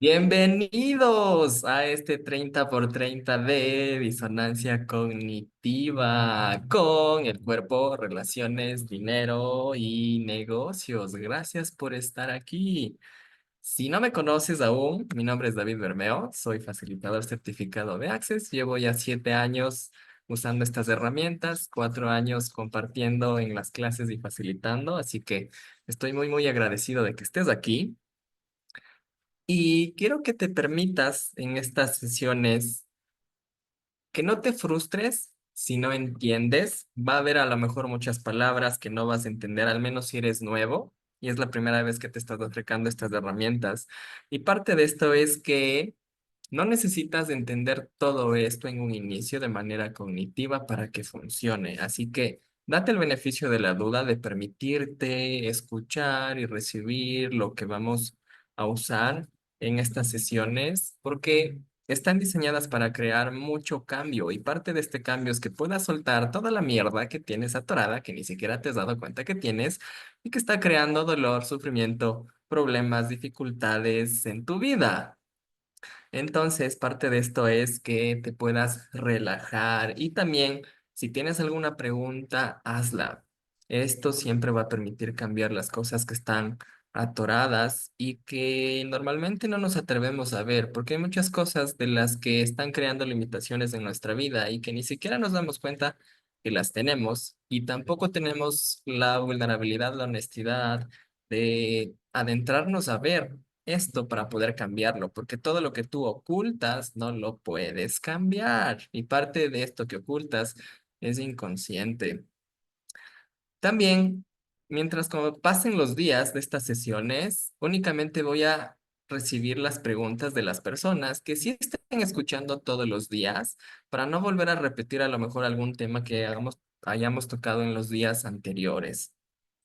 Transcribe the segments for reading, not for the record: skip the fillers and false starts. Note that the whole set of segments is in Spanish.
Bienvenidos a este 30 por 30 de disonancia cognitiva con el cuerpo, relaciones, dinero y negocios. Gracias por estar aquí. Si no me conoces aún, mi nombre es David Bermeo, soy facilitador certificado de Access. Llevo ya 7 años usando estas herramientas, 4 años compartiendo en las clases y facilitando, así que estoy muy agradecido de que estés aquí. Y quiero que te permitas en estas sesiones que no te frustres si no entiendes. Va a haber a lo mejor muchas palabras que no vas a entender, al menos si eres nuevo y es la primera vez que te estás acercando a estas herramientas. Y parte de esto es que no necesitas de entender todo esto en un inicio de manera cognitiva para que funcione. Así que date el beneficio de la duda de permitirte escuchar y recibir lo que vamos a usar en estas sesiones, porque están diseñadas para crear mucho cambio y parte de este cambio es que puedas soltar toda la mierda que tienes atorada, que ni siquiera te has dado cuenta que tienes y que está creando dolor, sufrimiento, problemas, dificultades en tu vida. Entonces, parte de esto es que te puedas relajar y también, si tienes alguna pregunta, hazla. Esto siempre va a permitir cambiar las cosas que están atoradas y que normalmente no nos atrevemos a ver, porque hay muchas cosas de las que están creando limitaciones en nuestra vida y que ni siquiera nos damos cuenta que las tenemos y tampoco tenemos la vulnerabilidad, la honestidad de adentrarnos a ver esto para poder cambiarlo, porque todo lo que tú ocultas no lo puedes cambiar y parte de esto que ocultas es inconsciente. También, mientras como pasen los días de estas sesiones, únicamente voy a recibir las preguntas de las personas que sí estén escuchando todos los días para no volver a repetir a lo mejor algún tema que hayamos tocado en los días anteriores.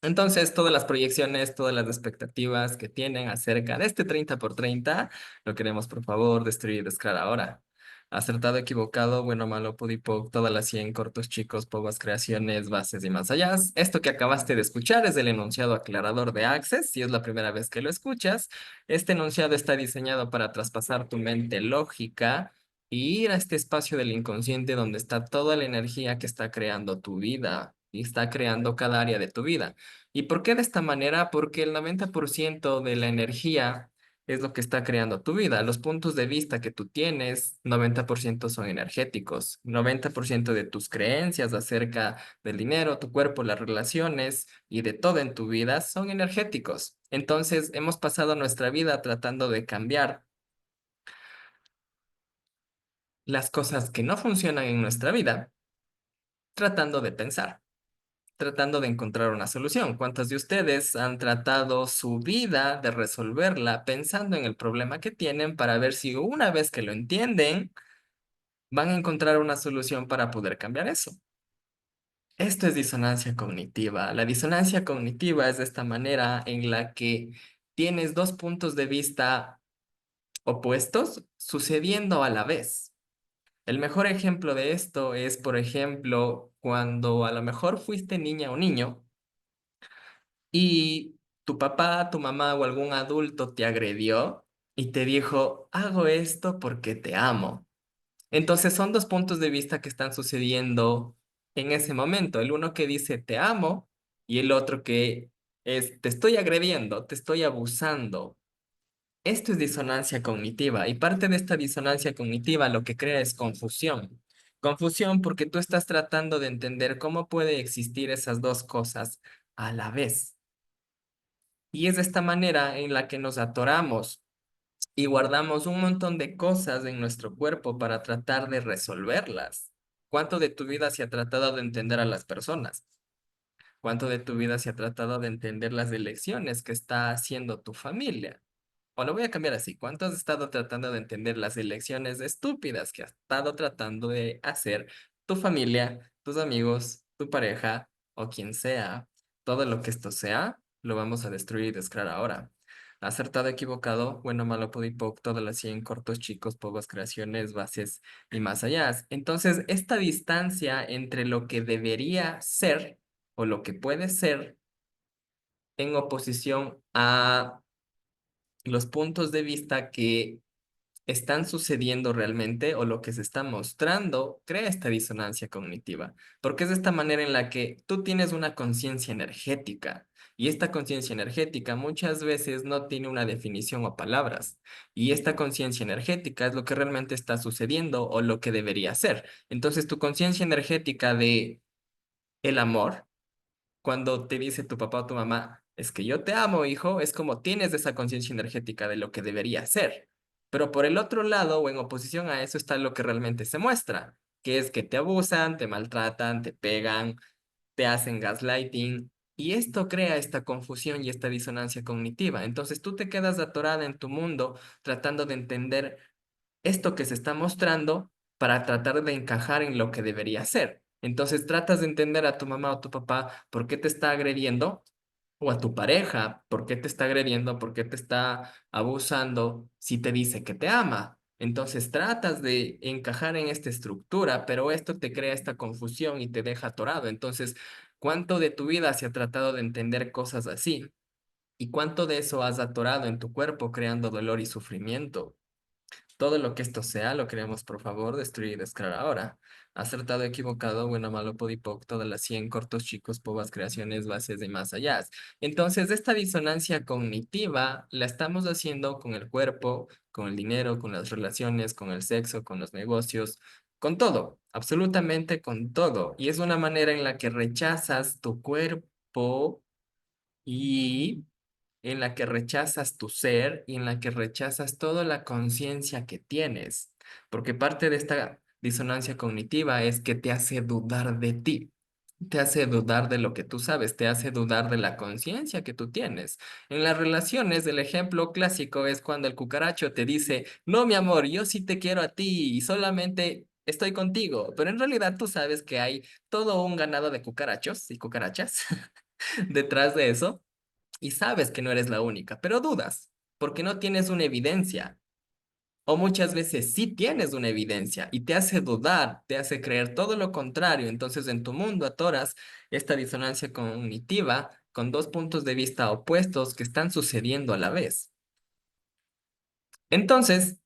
Entonces, todas las proyecciones, todas las expectativas que tienen acerca de este 30 por 30 lo queremos, por favor, destruir y descargar ahora. Acertado, equivocado, bueno, malo, pudipoc, todas las 100 cortos, chicos, pocas creaciones, bases y más allá. Esto que acabaste de escuchar es el enunciado aclarador de Access, si es la primera vez que lo escuchas. Este enunciado está diseñado para traspasar tu mente lógica y ir a este espacio del inconsciente donde está toda la energía que está creando tu vida y está creando cada área de tu vida. ¿Y por qué de esta manera? Porque el 90% de la energía es lo que está creando tu vida. Los puntos de vista que tú tienes, 90% son energéticos. 90% de tus creencias acerca del dinero, tu cuerpo, las relaciones y de todo en tu vida son energéticos. Entonces, hemos pasado nuestra vida tratando de cambiar las cosas que no funcionan en nuestra vida, tratando de pensar, tratando de encontrar una solución. ¿Cuántos de ustedes han tratado su vida de resolverla pensando en el problema que tienen para ver si una vez que lo entienden, van a encontrar una solución para poder cambiar eso? Esto es disonancia cognitiva. La disonancia cognitiva es de esta manera en la que tienes dos puntos de vista opuestos sucediendo a la vez. El mejor ejemplo de esto es, por ejemplo, cuando a lo mejor fuiste niña o niño y tu papá, tu mamá o algún adulto te agredió y te dijo, hago esto porque te amo. Entonces son dos puntos de vista que están sucediendo en ese momento. El uno que dice te amo y el otro que es te estoy agrediendo, te estoy abusando. Esto es disonancia cognitiva y parte de esta disonancia cognitiva lo que crea es confusión. Confusión porque tú estás tratando de entender cómo puede existir esas dos cosas a la vez. Y es de esta manera en la que nos atoramos y guardamos un montón de cosas en nuestro cuerpo para tratar de resolverlas. ¿Cuánto de tu vida se ha tratado de entender a las personas? ¿Cuánto de tu vida se ha tratado de entender las elecciones que está haciendo tu familia? O lo voy a cambiar así. ¿Cuánto has estado tratando de entender las elecciones estúpidas que ha estado tratando de hacer tu familia, tus amigos, tu pareja o quien sea? Todo lo que esto sea, lo vamos a destruir y descrear ahora. Acertado, equivocado, bueno, malo, pudipoc, todas las 100 cortos, chicos, pocas creaciones, bases y más allá. Entonces, esta distancia entre lo que debería ser o lo que puede ser en oposición a los puntos de vista que están sucediendo realmente o lo que se está mostrando crea esta disonancia cognitiva, porque es de esta manera en la que tú tienes una conciencia energética y esta conciencia energética muchas veces no tiene una definición o palabras y esta conciencia energética es lo que realmente está sucediendo o lo que debería ser. Entonces tu conciencia energética de el amor cuando te dice tu papá o tu mamá, es que yo te amo, hijo, es como tienes esa conciencia energética de lo que debería ser. Pero por el otro lado, o en oposición a eso, está lo que realmente se muestra, que es que te abusan, te maltratan, te pegan, te hacen gaslighting, y esto crea esta confusión y esta disonancia cognitiva. Entonces tú te quedas atorada en tu mundo tratando de entender esto que se está mostrando para tratar de encajar en lo que debería ser. Entonces tratas de entender a tu mamá o tu papá por qué te está agrediendo, o a tu pareja por qué te está agrediendo, por qué te está abusando si te dice que te ama. Entonces tratas de encajar en esta estructura, pero esto te crea esta confusión y te deja atorado. Entonces, ¿cuánto de tu vida se ha tratado de entender cosas así? ¿Y cuánto de eso has atorado en tu cuerpo creando dolor y sufrimiento? Todo lo que esto sea, lo queremos, por favor, destruir y descrear ahora. Acertado, equivocado, bueno, malo, podipoc, todas las 100 cortos, chicos, pobas, creaciones, bases de más allá. Entonces, esta disonancia cognitiva la estamos haciendo con el cuerpo, con el dinero, con las relaciones, con el sexo, con los negocios, con todo, absolutamente con todo. Y es una manera en la que rechazas tu cuerpo y en la que rechazas tu ser y en la que rechazas toda la conciencia que tienes, porque parte de esta disonancia cognitiva es que te hace dudar de ti. Te hace dudar de lo que tú sabes, te hace dudar de la conciencia que tú tienes. En las relaciones, el ejemplo clásico es cuando el cucaracho te dice, no, mi amor, yo sí te quiero a ti y solamente estoy contigo, pero en realidad tú sabes que hay todo un ganado de cucarachos y cucarachas detrás de eso y sabes que no eres la única, pero dudas porque no tienes una evidencia. O muchas veces sí tienes una evidencia y te hace dudar, te hace creer todo lo contrario. Entonces en tu mundo atoras esta disonancia cognitiva con dos puntos de vista opuestos que están sucediendo a la vez. Entonces,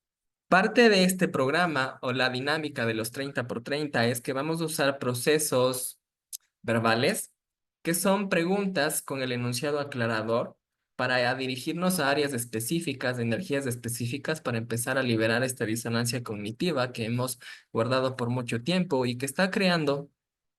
parte de este programa o la dinámica de los 30 por 30 es que vamos a usar procesos verbales, que son preguntas con el enunciado aclarador para dirigirnos a áreas específicas, de energías específicas, para empezar a liberar esta disonancia cognitiva que hemos guardado por mucho tiempo y que está creando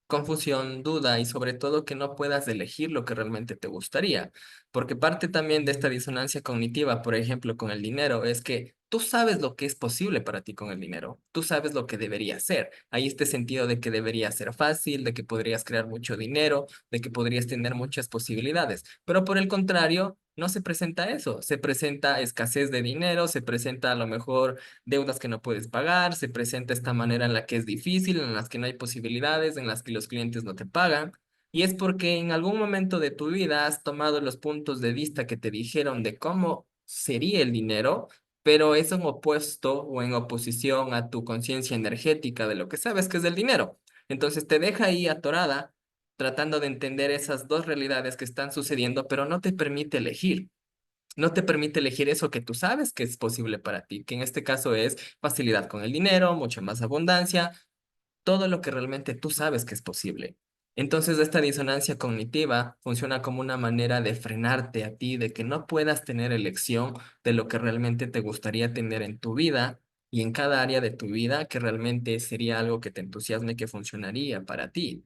confusión, duda y sobre todo que no puedas elegir lo que realmente te gustaría. Porque parte también de esta disonancia cognitiva, por ejemplo, con el dinero, es que tú sabes lo que es posible para ti con el dinero, tú sabes lo que debería ser. Hay este sentido de que debería ser fácil, de que podrías crear mucho dinero, de que podrías tener muchas posibilidades. Pero por el contrario, no se presenta eso, se presenta escasez de dinero, se presenta a lo mejor deudas que no puedes pagar, se presenta esta manera en la que es difícil, en las que no hay posibilidades, en las que los clientes no te pagan. Y es porque en algún momento de tu vida has tomado los puntos de vista que te dijeron de cómo sería el dinero, pero es en opuesto o en oposición a tu conciencia energética de lo que sabes que es el dinero. Entonces te deja ahí atorada tratando de entender esas dos realidades que están sucediendo, pero no te permite elegir. No te permite elegir eso que tú sabes que es posible para ti, que en este caso es facilidad con el dinero, mucha más abundancia, todo lo que realmente tú sabes que es posible. Entonces, esta disonancia cognitiva funciona como una manera de frenarte a ti, de que no puedas tener elección de lo que realmente te gustaría tener en tu vida y en cada área de tu vida que realmente sería algo que te entusiasme, que funcionaría para ti.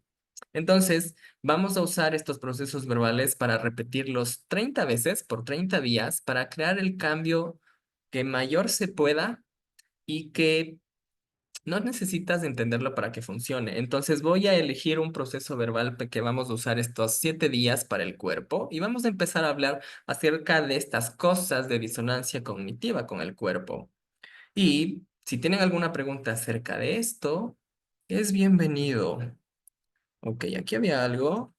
Entonces, vamos a usar estos procesos verbales para repetirlos 30 veces por 30 días para crear el cambio que mayor se pueda y que no necesitas entenderlo para que funcione. Entonces, voy a elegir un proceso verbal que vamos a usar estos 7 días para el cuerpo y vamos a empezar a hablar acerca de estas cosas de disonancia cognitiva con el cuerpo. Y si tienen alguna pregunta acerca de esto, es bienvenido. Ok, aquí había algo.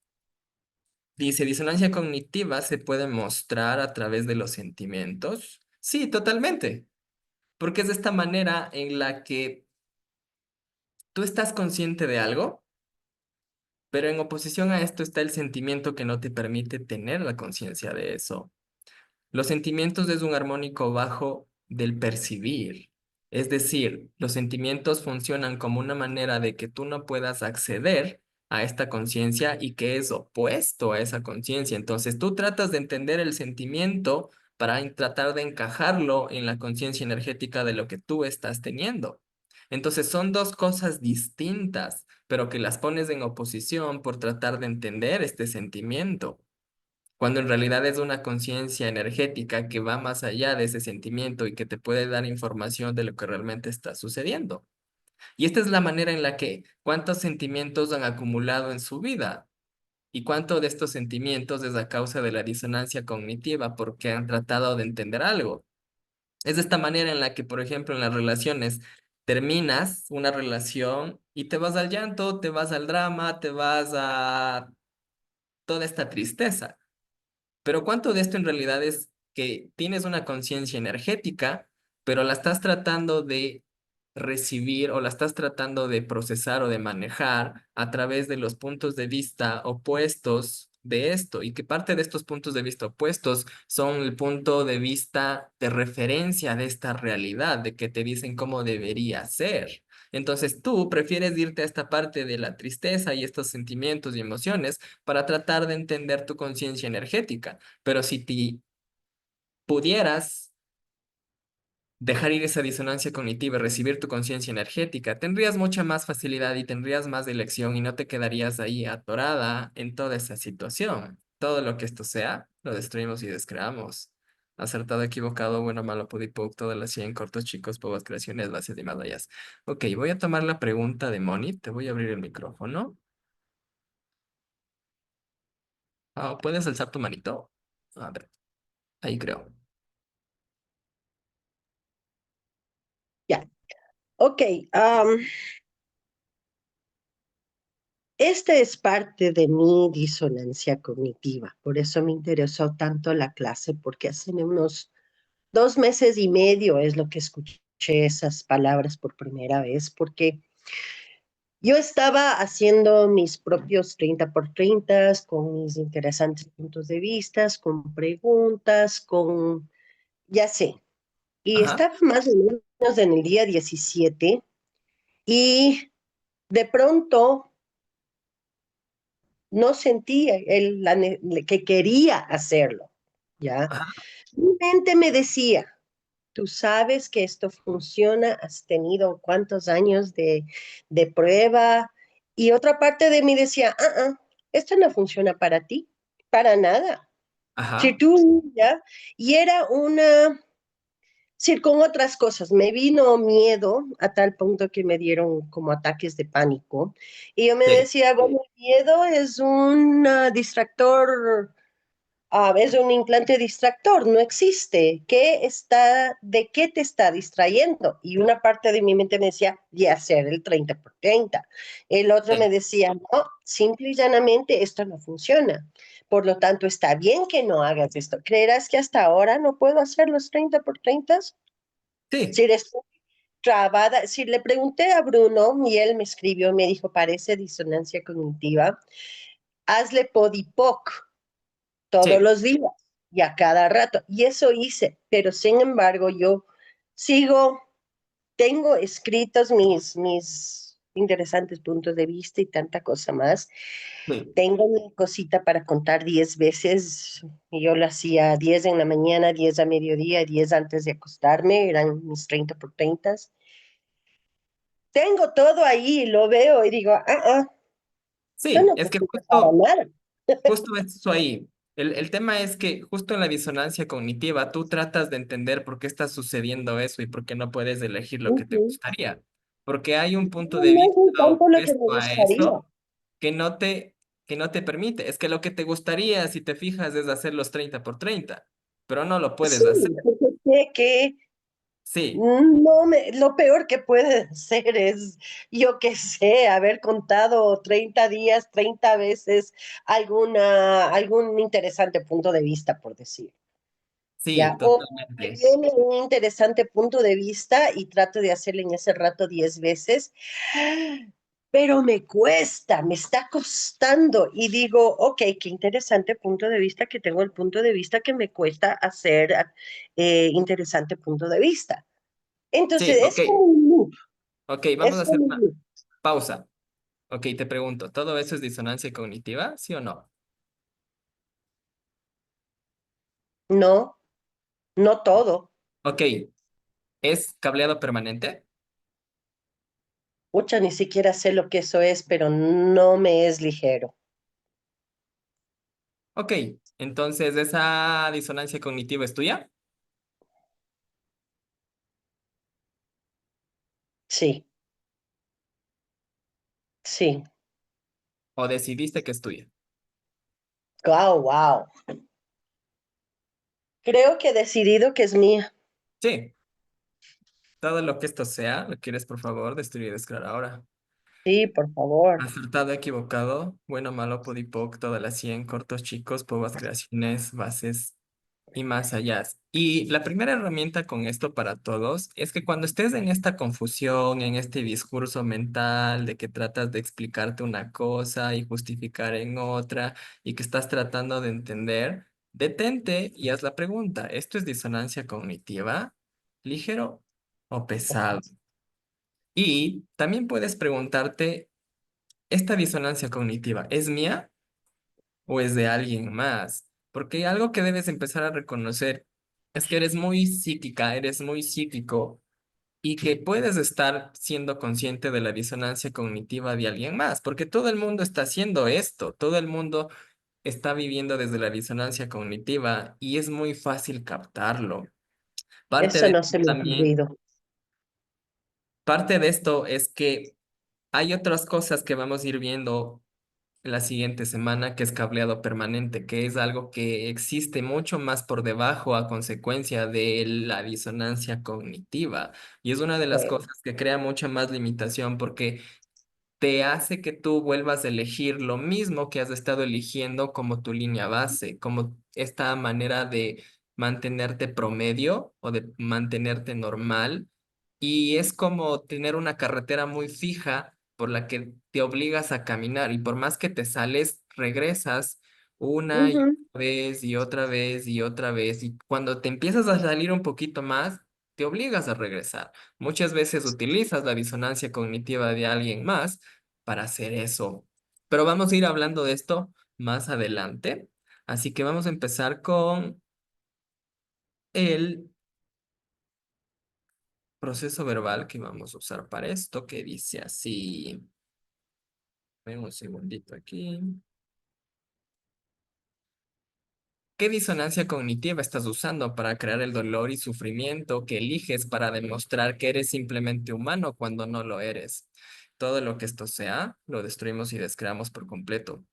Dice, disonancia cognitiva se puede mostrar a través de los sentimientos. Sí, totalmente, porque es de esta manera en la que tú estás consciente de algo, pero en oposición a esto está el sentimiento que no te permite tener la conciencia de eso. Los sentimientos es un armónico bajo del percibir. Es decir, los sentimientos funcionan como una manera de que tú no puedas acceder a esta conciencia y que es opuesto a esa conciencia. Entonces tú tratas de entender el sentimiento para tratar de encajarlo en la conciencia energética de lo que tú estás teniendo. Entonces son dos cosas distintas, pero que las pones en oposición por tratar de entender este sentimiento, cuando en realidad es una conciencia energética que va más allá de ese sentimiento y que te puede dar información de lo que realmente está sucediendo. Y esta es la manera en la que cuántos sentimientos han acumulado en su vida y cuánto de estos sentimientos es a causa de la disonancia cognitiva porque han tratado de entender algo. Es de esta manera en la que, por ejemplo, en las relaciones, terminas una relación y te vas al llanto, te vas al drama, te vas a toda esta tristeza. Pero ¿cuánto de esto en realidad es que tienes una conciencia energética, pero la estás tratando de recibir o la estás tratando de procesar o de manejar a través de los puntos de vista opuestos de esto? Y que parte de estos puntos de vista opuestos son el punto de vista de referencia de esta realidad, de que te dicen cómo debería ser. Entonces tú prefieres irte a esta parte de la tristeza y estos sentimientos y emociones para tratar de entender tu conciencia energética. Pero si te pudieras dejar ir esa disonancia cognitiva y recibir tu conciencia energética, tendrías mucha más facilidad y tendrías más elección y no te quedarías ahí atorada en toda esa situación. Todo lo que esto sea, lo destruimos y descreamos. Acertado, equivocado, bueno, malo, pudipoc, todas las 100 cortos, chicos, pocas creaciones, bases y más allá. Ok, voy a tomar la pregunta de Moni. Te voy a abrir el micrófono. Ah, ¿puedes alzar tu manito? A ver, ahí creo. Ya, ok. Esta es parte de mi disonancia cognitiva, por eso me interesó tanto la clase, porque hace unos 2 meses y medio es lo que escuché esas palabras por primera vez, porque yo estaba haciendo mis propios 30 por 30 con mis interesantes puntos de vista, con preguntas, ya sé, y Ajá, estaba más o menos en el día 17 y de pronto no sentía que quería hacerlo, ¿ya? ajá, Mi mente me decía, tú sabes que esto funciona, has tenido cuántos años de prueba, y otra parte de mí decía, esto no funciona para ti, para nada. Si ajá. tú, ¿ya? Y era sí, con otras cosas. Me vino miedo a tal punto que me dieron como ataques de pánico. Y yo me Sí, decía, bueno, el miedo es un distractor, es un implante distractor, no existe. ¿De qué te está distrayendo? Y una parte de mi mente me decía, de hacer el 30 por 30. El otro me sí, decía, no, simple y llanamente esto no funciona. Por lo tanto, está bien que no hagas esto. ¿Creerás que hasta ahora no puedo hacer los 30 por 30? Si sí, eres trabada, si le pregunté a Bruno y él me escribió, me dijo, parece disonancia cognitiva, hazle podipoc todos sí, los días y a cada rato. Y eso hice, pero sin embargo yo sigo, tengo escritos mis interesantes puntos de vista y tanta cosa más. sí, Tengo mi cosita para contar 10 veces. Y yo lo hacía 10 en la mañana, 10 a mediodía, 10 antes de acostarme. Eran mis 30 por 30. Tengo todo ahí, lo veo y digo, esto sí, no es que funciona para nada. justo es eso ahí. El tema es que justo en la disonancia cognitiva tú tratas de entender por qué está sucediendo eso y por qué no puedes elegir lo que te Ujú. gustaría. Porque hay un punto de No es ni vista tanto lo que me opuesto a gustaría. eso que no te permite. Es que lo que te gustaría, si te fijas, es hacer los 30 por 30, pero no lo puedes Sí, hacer. porque sé que Sí, no lo peor que puede ser es, yo qué sé, haber contado 30 días, 30 veces algún interesante punto de vista, por decir. sí, ¿Ya? O me totalmente. viene un interesante punto de vista y trato de hacerlo en ese rato 10 veces. pero me cuesta, me está costando. Y digo, ok, qué interesante punto de vista que tengo, el punto de vista que me cuesta hacer interesante punto de vista. Entonces, Sí, ok, es como un loop, ok, vamos a es hacer como un una loop. pausa. Ok, te pregunto, ¿todo eso es disonancia cognitiva? ¿Sí o no? No, no todo. Ok, ¿es cableado permanente? Mucha, ni siquiera sé lo que eso es, pero no me es ligero. Ok, entonces esa disonancia cognitiva es tuya Sí, sí. o decidiste que es tuya. Wow, wow. Creo que he decidido que es mía. Sí, todo lo que esto sea, ¿lo quieres por favor destruir y desclarar ahora? Sí, por favor. Acertado, equivocado, bueno, malo, podipoc, todas las 100 cortos, chicos, pocas creaciones, bases y más allá. Y la primera herramienta con esto para todos es que cuando estés en esta confusión, en este discurso mental de que tratas de explicarte una cosa y justificar en otra y que estás tratando de entender, detente y haz la pregunta, ¿esto es disonancia cognitiva? ¿Ligero o pesado? Y también puedes preguntarte, ¿esta disonancia cognitiva es mía o es de alguien más? Porque algo que debes empezar a reconocer es que eres muy psíquica, eres muy psíquico y que puedes estar siendo consciente de la disonancia cognitiva de alguien más, porque todo el mundo está haciendo esto, todo el mundo está viviendo desde la disonancia cognitiva y es muy fácil captarlo. Parte Eso de no esto se me ha también, ocurrido. parte de esto es que hay otras cosas que vamos a ir viendo la siguiente semana, que es cableado permanente, que es algo que existe mucho más por debajo a consecuencia de la disonancia cognitiva. Y es una de las Ok. cosas que crea mucha más limitación porque te hace que tú vuelvas a elegir lo mismo que has estado eligiendo como tu línea base, como esta manera de mantenerte promedio o de mantenerte normal. Y es como tener una carretera muy fija por la que te obligas a caminar y por más que te sales, regresas una y Ujú. otra vez y otra vez y otra vez. Y cuando te empiezas a salir un poquito más, te obligas a regresar. Muchas veces utilizas la disonancia cognitiva de alguien más para hacer eso. Pero vamos a ir hablando de esto más adelante. Así que vamos a empezar con el proceso verbal que vamos a usar para esto, que dice así. Ven un segundito aquí. ¿Qué disonancia cognitiva estás usando para crear el dolor y sufrimiento que eliges para demostrar que eres simplemente humano cuando no lo eres? Todo lo que esto sea, lo destruimos y descreamos por completo.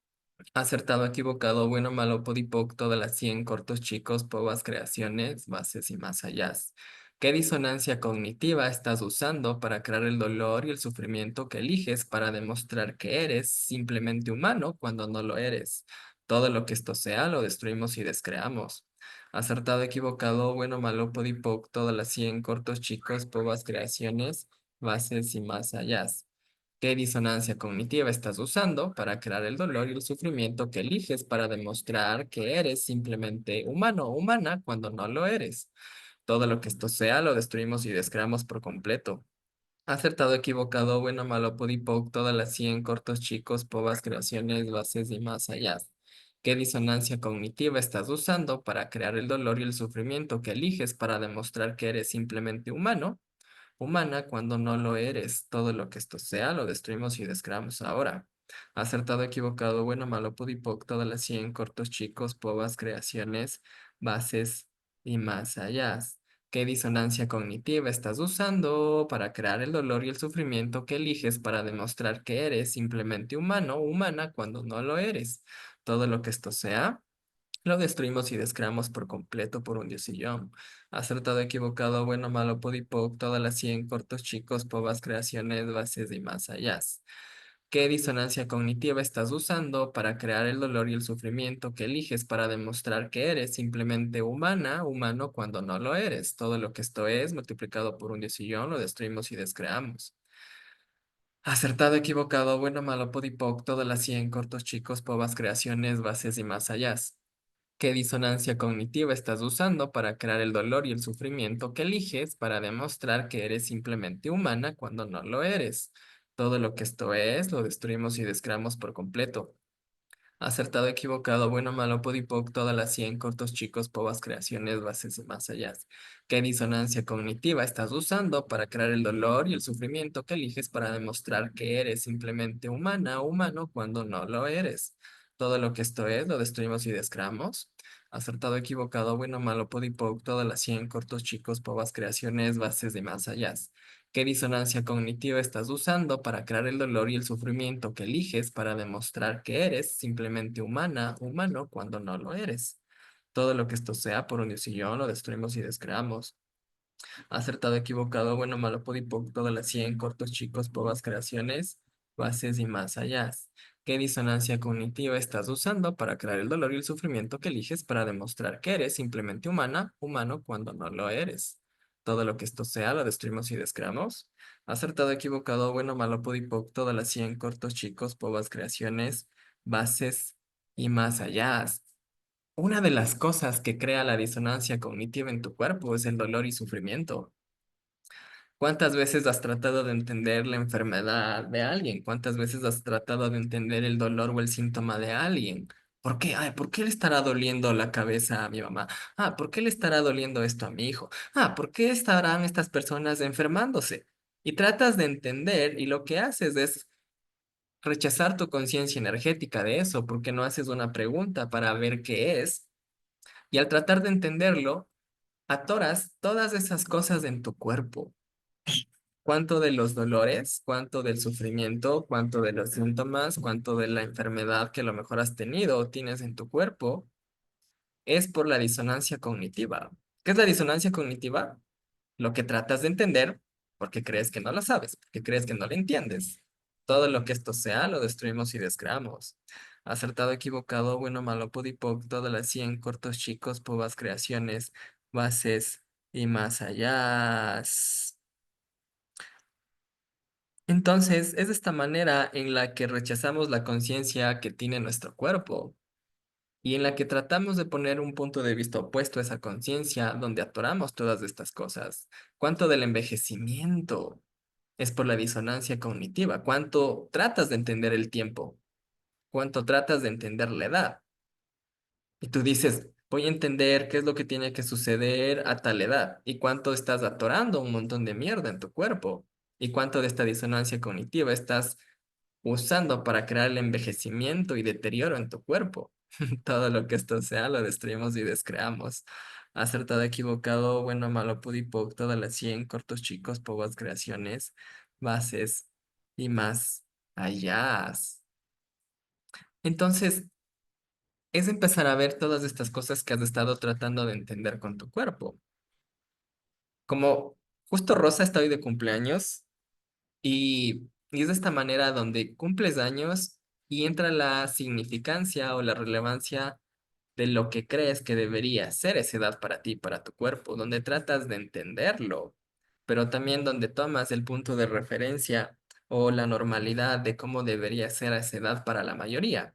Acertado, equivocado, bueno, malo, podipoc, todas las 100 cortos, chicos, povas, creaciones, bases y más allá. ¿Qué disonancia cognitiva estás usando para crear el dolor y el sufrimiento que eliges para demostrar que eres simplemente humano cuando no lo eres? Todo lo que esto sea, lo destruimos y descreamos. Acertado, equivocado, bueno, malo, podipoc, todas las 100 cortos, chicos, povas, creaciones, bases y más allá. ¿Qué disonancia cognitiva estás usando para crear el dolor y el sufrimiento que eliges para demostrar que eres simplemente humano o humana cuando no lo eres? Todo lo que esto sea lo destruimos y descreamos por completo. Acertado, equivocado, bueno, malo, podipoc, todas las 100 cortos, chicos, povas, creaciones, bases y más allá. ¿Qué disonancia cognitiva estás usando para crear el dolor y el sufrimiento que eliges para demostrar que eres simplemente humano? Humana cuando no lo eres. Todo lo que esto sea, lo destruimos y descreamos ahora. Acertado, equivocado, bueno, malo, pudipoc, todas las 100 cortos, chicos, povas, creaciones, bases y más allá. ¿Qué disonancia cognitiva estás usando para crear el dolor y el sufrimiento que eliges para demostrar que eres simplemente humano o humana cuando no lo eres? Todo lo que esto sea. Lo destruimos y descreamos por completo por un diosillón. Acertado, equivocado, bueno, malo, podipoc, todas las 100 cortos, chicos, povas, creaciones, bases y más allá. ¿Qué disonancia cognitiva estás usando para crear el dolor y el sufrimiento que eliges para demostrar que eres simplemente humana, humano cuando no lo eres? Todo lo que esto es multiplicado por un diosillón, lo destruimos y descreamos. Acertado, equivocado, bueno, malo, podipoc, todas las 100 cortos, chicos, povas, creaciones, bases y más allá. ¿Qué disonancia cognitiva estás usando para crear el dolor y el sufrimiento que eliges para demostrar que eres simplemente humana cuando no lo eres? Todo lo que esto es, lo destruimos y descreamos por completo. Acertado, equivocado, bueno, malo, podipoc, todas las 100 cortos, chicos, povas, creaciones, bases y más allá. ¿Qué disonancia cognitiva estás usando para crear el dolor y el sufrimiento que eliges para demostrar que eres simplemente humana o humano cuando no lo eres? Todo lo que esto es, lo destruimos y descreamos. Acertado, equivocado, bueno, malo, podipoc, todas las 100 cortos, chicos, povas, creaciones, bases y más allá. ¿Qué disonancia cognitiva estás usando para crear el dolor y el sufrimiento que eliges para demostrar que eres simplemente humana, humano, cuando no lo eres? Todo lo que esto sea por un diosillón lo destruimos y descreamos. Acertado, equivocado, bueno, malo, podipoc, todas las 100 cortos, chicos, povas, creaciones, bases y más allá. ¿Qué disonancia cognitiva estás usando para crear el dolor y el sufrimiento que eliges para demostrar que eres simplemente humana, humano, cuando no lo eres? Todo lo que esto sea lo destruimos y descreamos. Acertado, equivocado, bueno, malo, podipoc, todas las 100 cortos, chicos, povas, creaciones, bases y más allá. Una de las cosas que crea la disonancia cognitiva en tu cuerpo es el dolor y sufrimiento. ¿Cuántas veces has tratado de entender la enfermedad de alguien? ¿Cuántas veces has tratado de entender el dolor o el síntoma de alguien? ¿Por qué? Ay, ¿por qué le estará doliendo la cabeza a mi mamá? Ah, ¿por qué le estará doliendo esto a mi hijo? Ah, ¿por qué estarán estas personas enfermándose? Y tratas de entender y lo que haces es rechazar tu conciencia energética de eso porque no haces una pregunta para ver qué es. Y al tratar de entenderlo, atoras todas esas cosas en tu cuerpo. Cuánto de los dolores, cuánto del sufrimiento, cuánto de los síntomas, cuánto de la enfermedad que a lo mejor has tenido o tienes en tu cuerpo es por la disonancia cognitiva. ¿Qué es la disonancia cognitiva? Lo que tratas de entender porque crees que no lo sabes, porque crees que no lo entiendes. Todo lo que esto sea lo destruimos y descreamos. Acertado, equivocado, bueno, malo, pudipoc, todas las 100 cortos, chicos, povas, creaciones, bases y más allá. Entonces, es de esta manera en la que rechazamos la conciencia que tiene nuestro cuerpo y en la que tratamos de poner un punto de vista opuesto a esa conciencia donde atoramos todas estas cosas. ¿Cuánto del envejecimiento es por la disonancia cognitiva? ¿Cuánto tratas de entender el tiempo? ¿Cuánto tratas de entender la edad? Y tú dices, voy a entender qué es lo que tiene que suceder a tal edad y cuánto estás atorando un montón de mierda en tu cuerpo y cuánto de esta disonancia cognitiva estás usando para crear el envejecimiento y deterioro en tu cuerpo. Todo lo que esto sea lo destruimos y descreamos. Acertado, equivocado, bueno, malo, pudipoc, todas las 100 cortos, chicos, pocas creaciones, bases y más allá. Entonces, es empezar a ver todas estas cosas que has estado tratando de entender con tu cuerpo. Como justo Rosa está hoy de cumpleaños y es de esta manera donde cumples años y entra la significancia o la relevancia de lo que crees que debería ser esa edad para ti, para tu cuerpo, donde tratas de entenderlo, pero también donde tomas el punto de referencia o la normalidad de cómo debería ser a esa edad para la mayoría.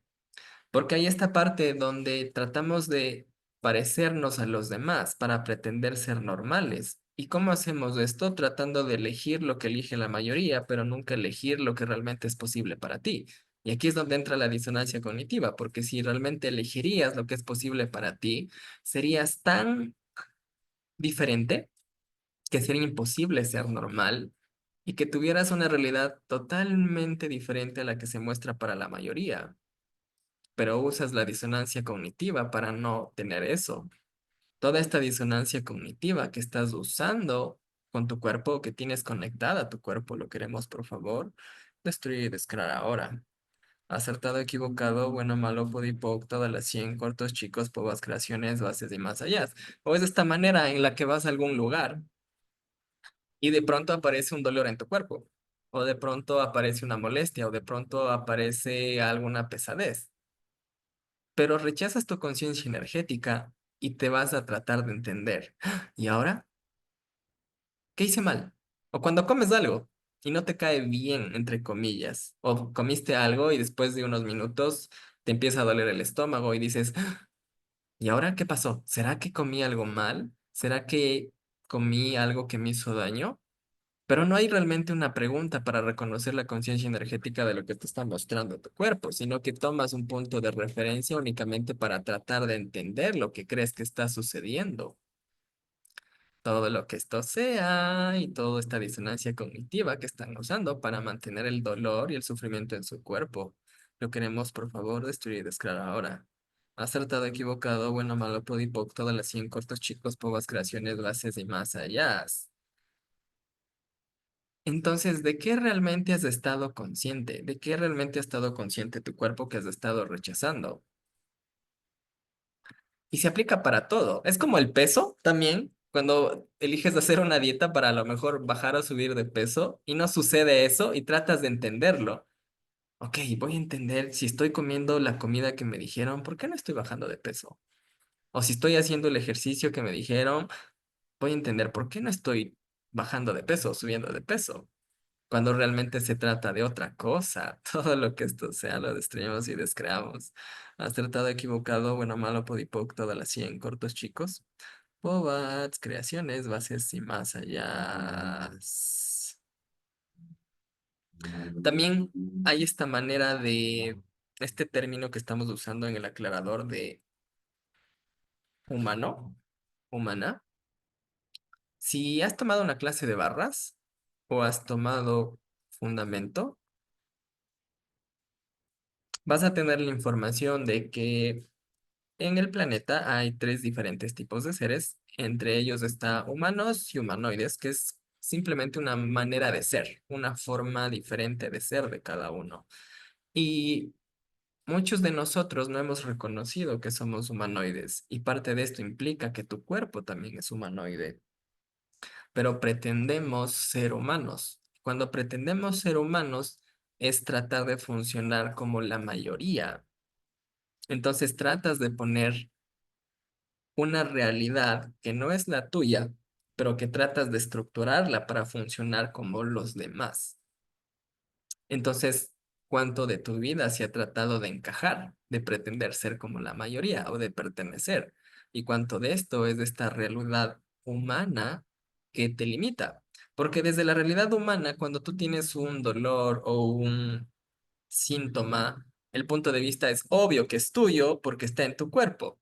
Porque hay esta parte donde tratamos de parecernos a los demás para pretender ser normales. ¿Y cómo hacemos esto? Tratando de elegir lo que elige la mayoría, pero nunca elegir lo que realmente es posible para ti. Y aquí es donde entra la disonancia cognitiva, porque si realmente elegirías lo que es posible para ti, serías tan diferente que sería imposible ser normal y que tuvieras una realidad totalmente diferente a la que se muestra para la mayoría, pero usas la disonancia cognitiva para no tener eso. Toda esta disonancia cognitiva que estás usando con tu cuerpo, que tienes conectada a tu cuerpo, lo queremos, por favor, destruir y descrear ahora. Acertado, equivocado, bueno, malo, podipoc, todas las 100 cortos, chicos, povas, creaciones, bases y más allá. O es de esta manera en la que vas a algún lugar y de pronto aparece un dolor en tu cuerpo, o de pronto aparece una molestia, o de pronto aparece alguna pesadez, pero rechazas tu conciencia energética y te vas a tratar de entender. ¿Y ahora? ¿Qué hice mal? O cuando comes algo. y no te cae bien, entre comillas, o comiste algo y después de unos minutos te empieza a doler el estómago y dices, "Ah, ¿y ahora qué pasó? ¿Será que comí algo mal? ¿Será que comí algo que me hizo daño?" Pero no hay realmente una pregunta para reconocer la conciencia energética de lo que te está mostrando tu cuerpo, sino que tomas un punto de referencia únicamente para tratar de entender lo que crees que está sucediendo. Todo lo que esto sea y toda esta disonancia cognitiva que están usando para mantener el dolor y el sufrimiento en su cuerpo. Lo queremos, por favor, destruir y desclarar ahora. Acertado, equivocado, bueno, malo, podipoc, todas las 100 cortos, chicos, povas, creaciones, bases y más allá. Entonces, ¿de qué realmente has estado consciente? ¿De qué realmente ha estado consciente tu cuerpo que has estado rechazando? Y se aplica para todo. Es como el peso también. Cuando eliges hacer una dieta para a lo mejor bajar o subir de peso y no sucede eso y tratas de entenderlo. Ok, voy a entender si estoy comiendo la comida que me dijeron, ¿por qué no estoy bajando de peso? O si estoy haciendo el ejercicio que me dijeron, voy a entender por qué no estoy bajando de peso o subiendo de peso. Cuando realmente se trata de otra cosa. Todo lo que esto sea lo destruimos y descreamos. Has tratado equivocado, bueno, malo, podipoc, todas las 100 cortos chicos. Pobats, creaciones, bases y más allá. También hay esta manera de, este término que estamos usando en el aclarador de humano, humana. Si has tomado una clase de barras o has tomado fundamento, vas a tener la información de que en el planeta hay tres diferentes tipos de seres. Entre ellos está humanos y humanoides, que es simplemente una manera de ser, una forma diferente de ser de cada uno. Y muchos de nosotros no hemos reconocido que somos humanoides y parte de esto implica que tu cuerpo también es humanoide, pero pretendemos ser humanos. Cuando pretendemos ser humanos es tratar de funcionar como la mayoría. Entonces tratas de poner una realidad que no es la tuya, pero que tratas de estructurarla para funcionar como los demás. Entonces, ¿cuánto de tu vida se ha tratado de encajar, de pretender ser como la mayoría o de pertenecer? ¿Y cuánto de esto es de esta realidad humana que te limita? Porque desde la realidad humana, cuando tú tienes un dolor o un síntoma, el punto de vista es obvio que es tuyo porque está en tu cuerpo.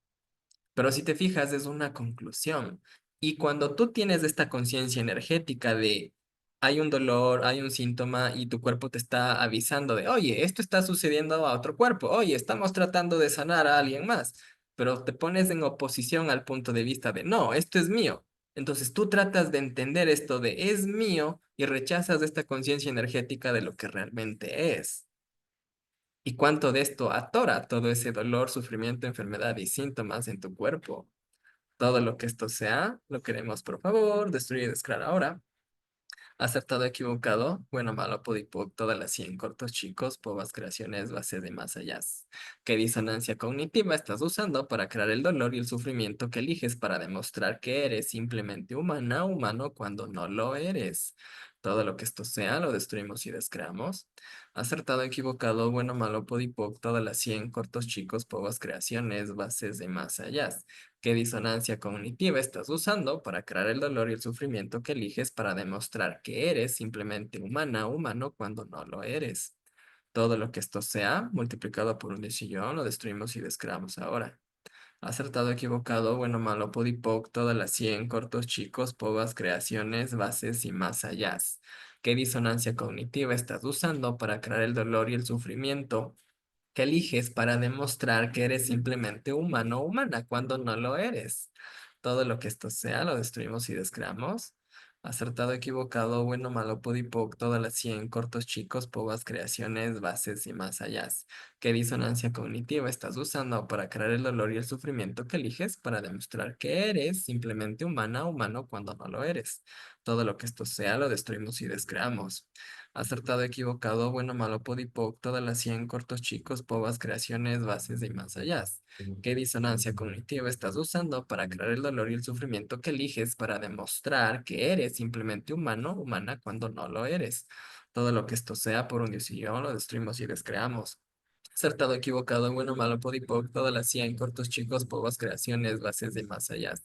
Pero si te fijas, es una conclusión. Y cuando tú tienes esta conciencia energética de hay un dolor, hay un síntoma y tu cuerpo te está avisando de, oye, esto está sucediendo a otro cuerpo, oye, estamos tratando de sanar a alguien más, pero te pones en oposición al punto de vista de, no, esto es mío. Entonces tú tratas de entender esto de es mío y rechazas esta conciencia energética de lo que realmente es. ¿Y cuánto de esto atora todo ese dolor, sufrimiento, enfermedad y síntomas en tu cuerpo? Todo lo que esto sea, lo queremos, por favor, destruir y desclarar ahora. Acertado, equivocado, bueno, malo, podipoc, todas las 100 cortos chicos, povas, creaciones, base de más allá. ¿Qué disonancia cognitiva estás usando para crear el dolor y el sufrimiento que eliges para demostrar que eres simplemente humana, humano, cuando no lo eres? Todo lo que esto sea, lo destruimos y descreamos. Acertado, equivocado, bueno, malo, podipoc, todas las 100 cortos chicos, povas, creaciones, bases de más allá. ¿Qué disonancia cognitiva estás usando para crear el dolor y el sufrimiento que eliges para demostrar que eres simplemente humana, humano, cuando no lo eres? Todo lo que esto sea, multiplicado por un decillón, lo destruimos y descreamos ahora. Acertado, equivocado, bueno, malo, podipoc, todas las 100 cortos, chicos, povas, creaciones, bases y más allá. ¿Qué disonancia cognitiva estás usando para crear el dolor y el sufrimiento que eliges para demostrar que eres simplemente humano o humana cuando no lo eres? Todo lo que esto sea, lo destruimos y descreamos. Acertado, equivocado, bueno, malo, pudipoc, todas las 100 cortos, chicos, povas, creaciones, bases y más allá. ¿Qué disonancia cognitiva estás usando para crear el dolor y el sufrimiento que eliges para demostrar que eres simplemente humana o humano cuando no lo eres? Todo lo que esto sea, lo destruimos y descreamos. Acertado, equivocado, bueno, malo, podipoc, todas las 100 cortos, chicos, povas, creaciones, bases y más allá. ¿Qué disonancia cognitiva estás usando para crear el dolor y el sufrimiento que eliges para demostrar que eres simplemente humano, humana, cuando no lo eres? Todo lo que esto sea por un Dios y yo lo destruimos y descreamos. Acertado, equivocado, bueno, malo, podipoc, todas las 100 cortos, chicos, povas, creaciones, bases de más allá.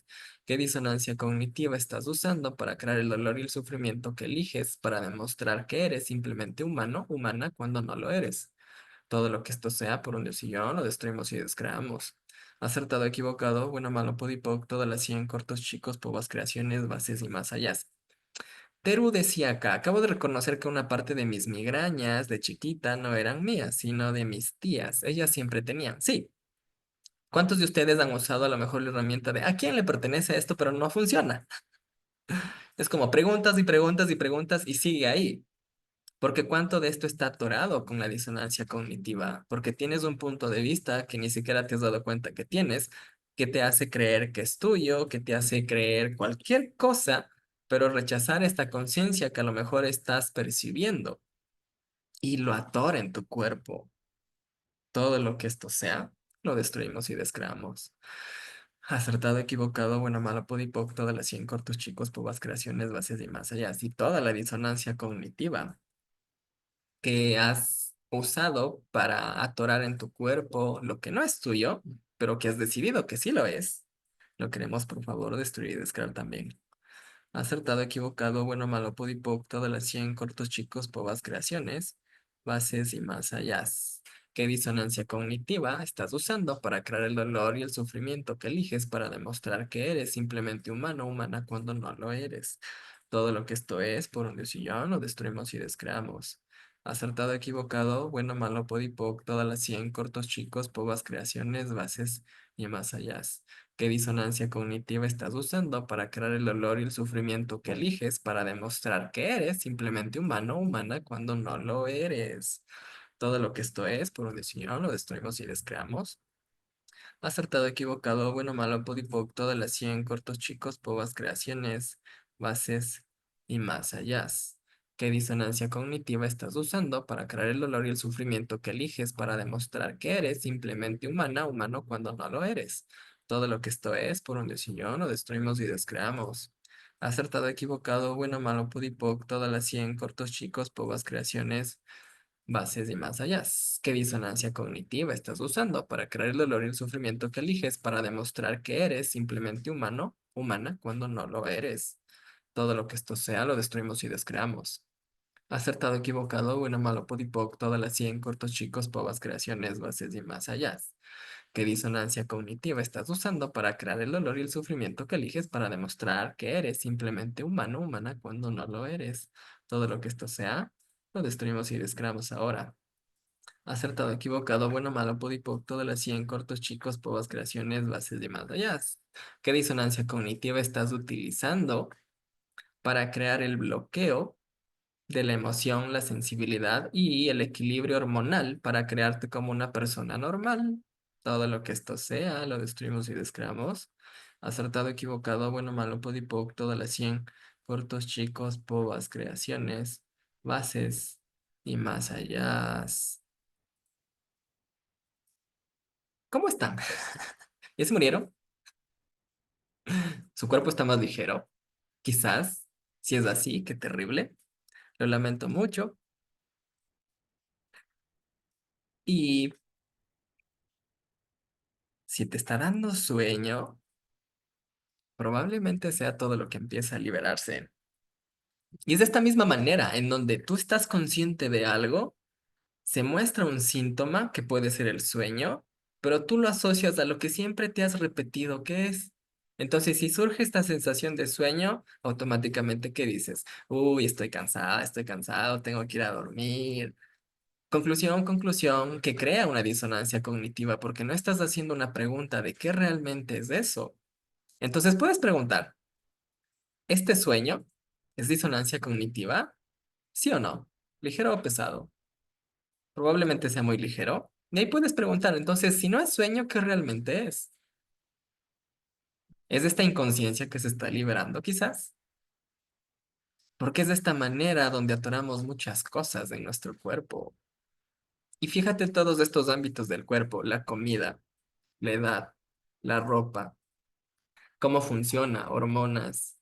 ¿Qué disonancia cognitiva estás usando para crear el dolor y el sufrimiento que eliges para demostrar que eres simplemente humano, humana, cuando no lo eres? Todo lo que esto sea por un Dios y yo lo destruimos y descreamos. Acertado, equivocado, bueno, malo, podipoc, todas las 100 cortos, chicos, povas, creaciones, bases y más allá. Teru decía acá, acabo de reconocer que una parte de mis migrañas de chiquita no eran mías, sino de mis tías. Ellas siempre tenían. Sí. ¿Cuántos de ustedes han usado a lo mejor la herramienta de a quién le pertenece esto, pero no funciona? Es como preguntas y preguntas y preguntas y sigue ahí. Porque cuánto de esto está atorado con la disonancia cognitiva, porque tienes un punto de vista que ni siquiera te has dado cuenta que tienes, que te hace creer que es tuyo, que te hace creer cualquier cosa, pero rechazar esta conciencia que a lo mejor estás percibiendo y lo atora en tu cuerpo. Todo lo que esto sea, lo destruimos y descreamos. Acertado, equivocado, bueno, malo, podipoc, todas las 100 cortos, chicos, pobas, creaciones, bases y más allá. Así toda la disonancia cognitiva que has usado para atorar en tu cuerpo lo que no es tuyo, pero que has decidido que sí lo es, lo queremos por favor destruir y descrear también. Acertado, equivocado, bueno, malo, podipoc, todas las 100 cortos, chicos, povas, creaciones, bases y más allá. ¿Qué disonancia cognitiva estás usando para crear el dolor y el sufrimiento que eliges para demostrar que eres simplemente humano, humana, cuando no lo eres? Todo lo que esto es, por un Dios y yo, lo destruimos y descreamos. Acertado, equivocado, bueno, malo, podipoc, todas las 100 cortos, chicos, povas, creaciones, bases y más allá. ¿Qué disonancia cognitiva estás usando para crear el dolor y el sufrimiento que eliges para demostrar que eres simplemente humano o humana cuando no lo eres? Todo lo que esto es, por decisión, lo destruimos y descreamos. Acertado, equivocado, bueno, malo, podipoc, todas las 100 cortos, chicos, povas, creaciones, bases y más allá. ¿Qué disonancia cognitiva estás usando para crear el dolor y el sufrimiento que eliges para demostrar que eres simplemente humana, humano cuando no lo eres? Todo lo que esto es, por un decisión, lo destruimos y descreamos. Acertado, equivocado, bueno, malo, podipoc, todas las 100 cortos, chicos, povas, creaciones, bases y más allá. ¿Qué disonancia cognitiva estás usando para crear el dolor y el sufrimiento que eliges para demostrar que eres simplemente humano, humana, cuando no lo eres? Todo lo que esto sea lo destruimos y descreamos. Acertado, equivocado, bueno, malo, podipoc, todas las 100 cortos, chicos, povas, creaciones, bases y más allá. ¿Qué disonancia cognitiva estás usando para crear el dolor y el sufrimiento que eliges para demostrar que eres simplemente humano, humana, cuando no lo eres? Todo lo que esto sea, lo destruimos y descreamos ahora. Acertado, equivocado, bueno, malo, podipoc, todas las 100 cortos, chicos, povas, creaciones, bases de más allá. ¿Qué disonancia cognitiva estás utilizando para crear el bloqueo de la emoción, la sensibilidad y el equilibrio hormonal para crearte como una persona normal? Todo lo que esto sea, lo destruimos y descreamos. Acertado, equivocado, bueno, malo, podipoc, todas las 100 cortos, chicos, povas, creaciones, bases y más allá. ¿Cómo están? ¿Ya se murieron? ¿Su cuerpo está más ligero? Quizás, si es así, qué terrible. Lo lamento mucho. Y si te está dando sueño, probablemente sea todo lo que empieza a liberarse. Y es de esta misma manera, en donde tú estás consciente de algo, se muestra un síntoma que puede ser el sueño, pero tú lo asocias a lo que siempre te has repetido que es. Entonces, si surge esta sensación de sueño, automáticamente, ¿qué dices? Uy, estoy cansada, estoy cansado, tengo que ir a dormir. Conclusión, conclusión, que crea una disonancia cognitiva porque no estás haciendo una pregunta de qué realmente es eso. Entonces, puedes preguntar, ¿este sueño es disonancia cognitiva? ¿Sí o no? ¿Ligero o pesado? Probablemente sea muy ligero. Y ahí puedes preguntar, entonces, si no es sueño, ¿qué realmente es? ¿Es esta inconsciencia que se está liberando, quizás? porque es de esta manera donde atoramos muchas cosas en nuestro cuerpo. Y fíjate en todos estos ámbitos del cuerpo, la comida, la edad, la ropa, cómo funciona, hormonas,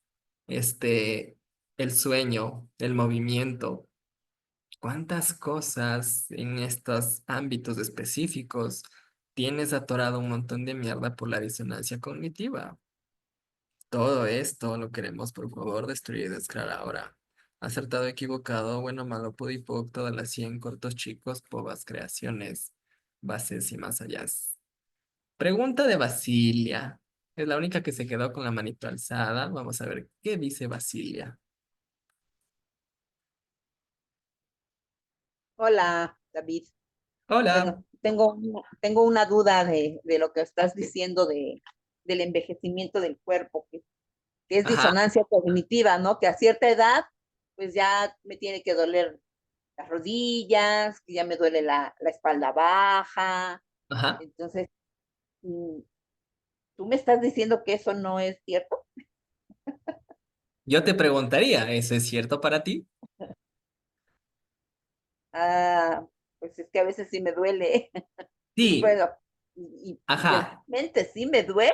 el sueño, el movimiento. ¿Cuántas cosas en estos ámbitos específicos tienes atorado un montón de mierda por la disonancia cognitiva? Todo esto lo queremos, por favor, destruir y desclarar ahora. Acertado, equivocado, bueno, malo, pudipoc, todas las 100 cortos chicos, povas, creaciones, bases y más allá. Pregunta de Basilia. Es la única que se quedó con la manito alzada. Vamos a ver qué dice Basilia. Hola, David. Hola. Bueno, tengo una duda de lo que estás diciendo del envejecimiento del cuerpo, que es Ajá, disonancia cognitiva, ¿no? Que a cierta edad, pues ya me tiene que doler las rodillas, que ya me duele la espalda baja. ajá. Entonces, mm, ¿tú me estás diciendo que eso no es cierto? Yo te preguntaría, ¿eso es cierto para ti? Ah, pues es que a veces sí me duele. Y Sí, bueno, y ajá. realmente sí me duele.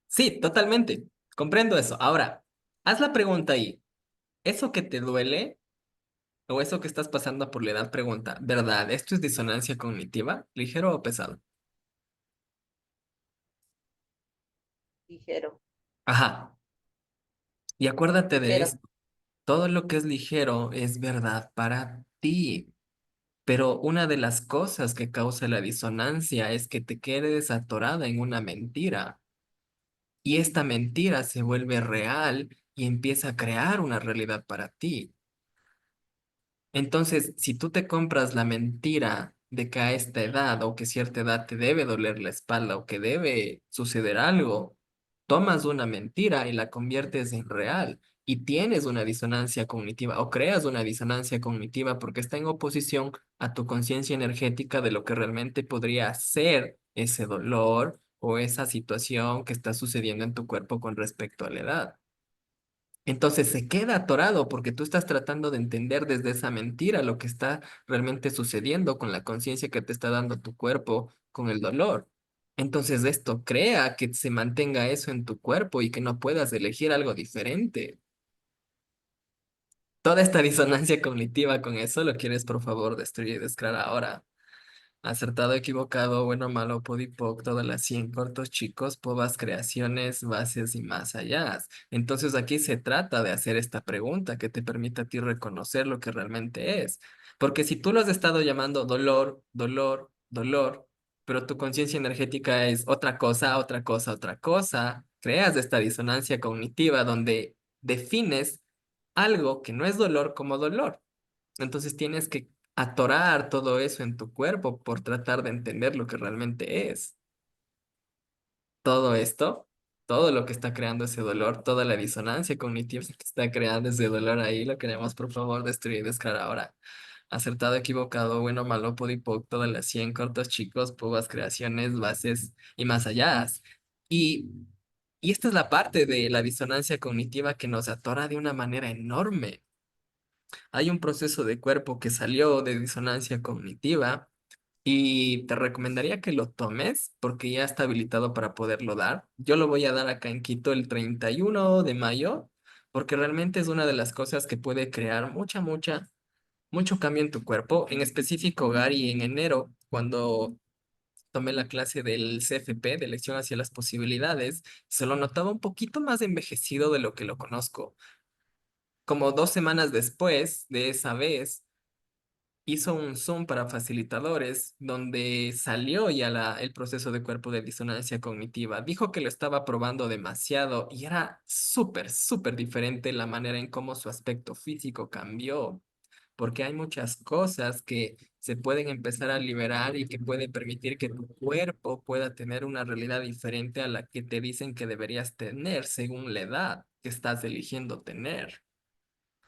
Sí, totalmente. Comprendo eso. Ahora, haz la pregunta ahí. ¿Eso que te duele o eso que estás pasando por la edad? Pregunta, ¿verdad? ¿Esto es disonancia cognitiva? ¿Ligero o pesado? Ligero, Ajá. Y acuérdate de ligero. esto. Todo lo que es ligero es verdad para ti. Pero una de las cosas que causa la disonancia es que te quedes atorada en una mentira. Y esta mentira se vuelve real y empieza a crear una realidad para ti. Entonces, si tú te compras la mentira de que a esta edad o que cierta edad te debe doler la espalda o que debe suceder algo, tomas una mentira y la conviertes en real y tienes una disonancia cognitiva o creas una disonancia cognitiva porque está en oposición a tu conciencia energética de lo que realmente podría ser ese dolor o esa situación que está sucediendo en tu cuerpo con respecto a la edad. Entonces se queda atorado porque tú estás tratando de entender desde esa mentira lo que está realmente sucediendo con la conciencia que te está dando tu cuerpo con el dolor. Entonces esto crea que se mantenga eso en tu cuerpo y que no puedas elegir algo diferente. Toda esta disonancia cognitiva con eso lo quieres por favor destruir y desclarar ahora. Acertado, equivocado, bueno, malo, podipoc, todas las 100 cortos chicos, povas, creaciones, bases y más allá. Entonces aquí se trata de hacer esta pregunta que te permita a ti reconocer lo que realmente es. Porque si tú lo has estado llamando dolor, dolor, dolor, pero tu conciencia energética es otra cosa, otra cosa, otra cosa, creas esta disonancia cognitiva donde defines algo que no es dolor como dolor. Entonces tienes que atorar todo eso en tu cuerpo por tratar de entender lo que realmente es. Todo esto, todo lo que está creando ese dolor, toda la disonancia cognitiva que está creando ese dolor ahí, lo queremos por favor destruir y descargar ahora. Acertado, equivocado, bueno, malo, podipoc, todas las 100 cortos chicos, púas, creaciones, bases y más allá. Y, y esta es la parte de la disonancia cognitiva que nos atora de una manera enorme. Hay un proceso de cuerpo que salió de disonancia cognitiva y te recomendaría que lo tomes porque ya está habilitado para poderlo dar. Yo lo voy a dar acá en Quito el 31 de mayo porque realmente es una de las cosas que puede crear mucho cambio en tu cuerpo. En específico, Gary, en enero, cuando tomé la clase del CFP, de Lección hacia las Posibilidades, se lo notaba un poquito más envejecido de lo que lo conozco. Como 2 semanas después de esa vez, hizo un Zoom para facilitadores donde salió ya el proceso de cuerpo de disonancia cognitiva. Dijo que lo estaba probando demasiado y era súper diferente la manera en cómo su aspecto físico cambió, porque hay muchas cosas que se pueden empezar a liberar y que pueden permitir que tu cuerpo pueda tener una realidad diferente a la que te dicen que deberías tener según la edad que estás eligiendo tener.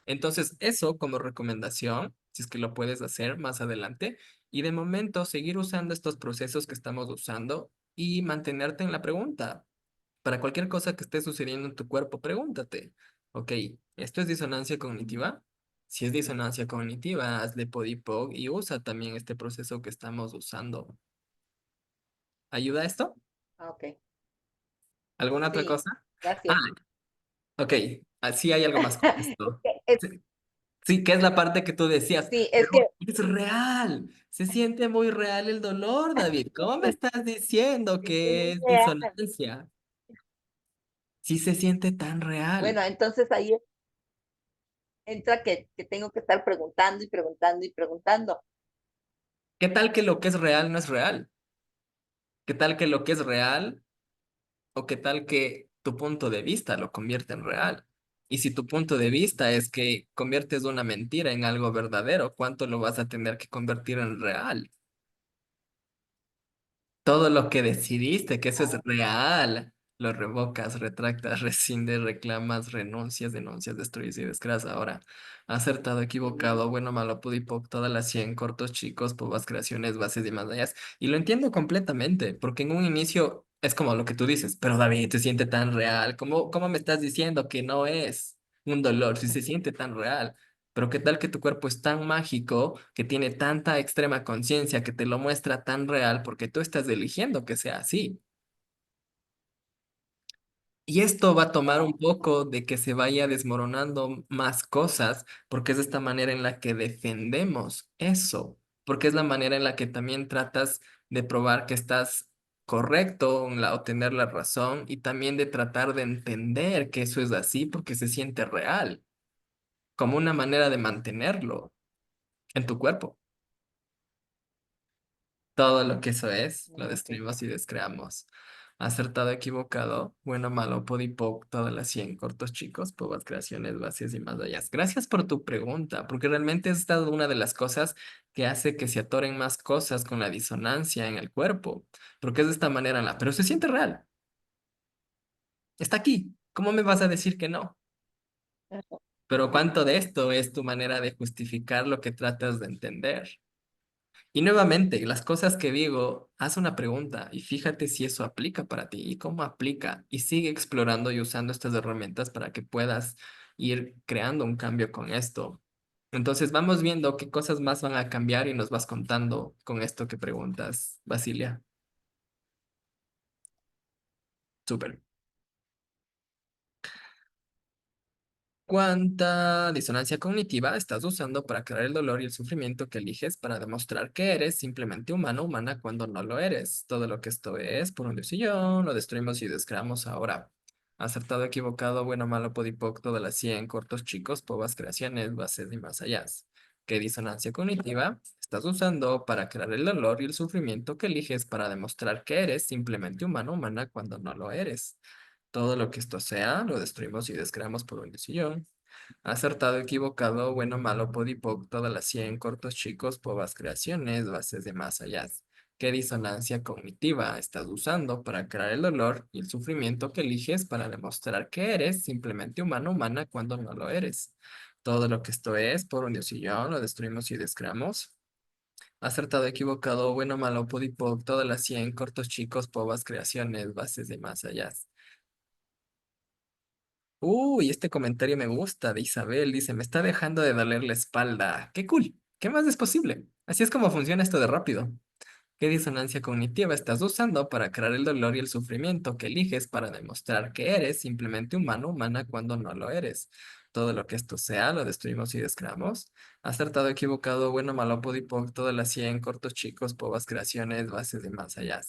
Entonces, eso como recomendación, si es que lo puedes hacer más adelante, y de momento seguir usando estos procesos que estamos usando y mantenerte en la pregunta. Para cualquier cosa que esté sucediendo en tu cuerpo, pregúntate. Ok, ¿esto es disonancia cognitiva? Si es disonancia cognitiva, hazle podipog y usa también este proceso que estamos usando. ¿Ayuda esto? Ah, ok, ¿Alguna otra sí, cosa? Ah, gracias. ok, así hay algo más con esto. Es- Sí, sí, que es la parte que tú decías, sí, es pero que es real, se siente muy real el dolor, David. ¿Cómo me estás diciendo es que es real. disonancia? Sí se siente tan real. Bueno, entonces ahí entra que tengo que estar preguntando y preguntando y preguntando. ¿Qué tal que lo que es real no es real? ¿Qué tal que lo que es real o qué tal que tu punto de vista lo convierte en real? Y si tu punto de vista es que conviertes una mentira en algo verdadero, ¿cuánto lo vas a tener que convertir en real? Todo lo que decidiste, que eso es Ah, real, lo revocas, retractas, rescindes, reclamas, renuncias, denuncias, destruyes y descreas. Ahora, acertado, equivocado, bueno, malo, pudipoc, todas las 100 cortos, chicos, pobas, creaciones, bases y más allá. Y lo entiendo completamente, porque en un inicio es como lo que tú dices, pero David, se siente tan real. ¿Cómo me estás diciendo que no es un dolor si se siente tan real? Pero qué tal que tu cuerpo es tan mágico, que tiene tanta extrema conciencia, que te lo muestra tan real porque tú estás eligiendo que sea así. Y esto va a tomar un poco de que se vaya desmoronando más cosas, porque es de esta manera en la que defendemos eso, porque es la manera en la que también tratas de probar que estás correcto o tener la razón y también de tratar de entender que eso es así porque se siente real, como una manera de mantenerlo en tu cuerpo. Todo lo que eso es, lo ok. destruimos y descreamos. Acertado, equivocado, bueno, malo, podipoc, todas las 100 cortos chicos, pobas creaciones, bases y más allá. Gracias por tu pregunta, porque realmente esta es una de las cosas que hace que se atoren más cosas con la disonancia en el cuerpo, porque es de esta manera, pero se siente real, está aquí. ¿Cómo me vas a decir que no? Pero ¿cuánto de esto es tu manera de justificar lo que tratas de entender? Y nuevamente, las cosas que digo, haz una pregunta y fíjate si eso aplica para ti y cómo aplica. Y sigue explorando y usando estas herramientas para que puedas ir creando un cambio con esto. Entonces vamos viendo qué cosas más van a cambiar y nos vas contando con esto que preguntas, Basilia. Súper. ¿Cuánta disonancia cognitiva estás usando para crear el dolor y el sufrimiento que eliges para demostrar que eres simplemente humano o humana cuando no lo eres? Todo lo que esto es, por un sillón, lo destruimos y descreamos ahora. Acertado, equivocado, bueno, malo, podipoc, todas las 100 cortos, chicos, pobas, creaciones, bases y más allá. ¿Qué disonancia cognitiva estás usando para crear el dolor y el sufrimiento que eliges para demostrar que eres simplemente humano o humana cuando no lo eres? Todo lo que esto sea, lo destruimos y descreamos por un sillón. Acertado, equivocado, bueno, malo, podipoc, todas las 100 cortos, chicos, pobas creaciones, bases de más allá. ¿Qué disonancia cognitiva estás usando para crear el dolor y el sufrimiento que eliges para demostrar que eres simplemente humano, humana cuando no lo eres? Todo lo que esto es, por un sillón, lo destruimos y descreamos. Acertado, equivocado, bueno, malo, podipoc, todas las 100 cortos, chicos, pobas creaciones, bases de más allá. Uy, este comentario me gusta de Isabel. Dice, me está dejando de doler la espalda. Qué cool. ¿Qué más es posible? Así es como funciona esto de rápido. ¿Qué disonancia cognitiva estás usando para crear el dolor y el sufrimiento que eliges para demostrar que eres simplemente humano, humana cuando no lo eres? Todo lo que esto sea, lo destruimos y descreamos. Acertado, equivocado, bueno, malo, podipoc, todas las 100 cortos, chicos, pobas creaciones, bases de más allá.